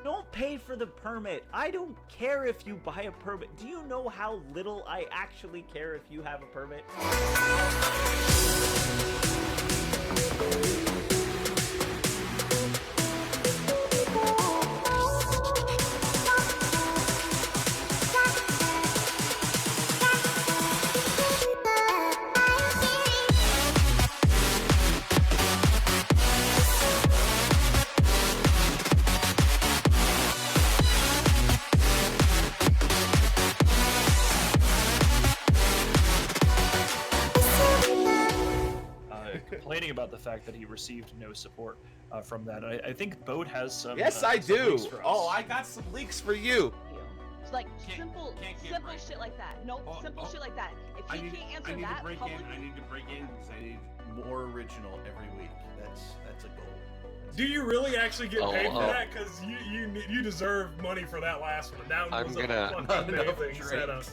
Don't pay for the permit. I don't care if you buy a permit. Do you know how little I actually care if you have a permit? Complaining about the fact that he received no support from that. I think Boat has some. Yes, I some do. leaks for us. Oh, I got some leaks for you. It's like Can't get simple right. shit like that. No, Oh, simple oh. shit like that. If I he need, can't I answer need that to break publicly, in. I need to break in because I need more original every week. That's a goal. Do you really actually get paid for Oh. that? Because you deserve money for that last one. That one I'm was gonna- a fucking Enough amazing drinks. setup.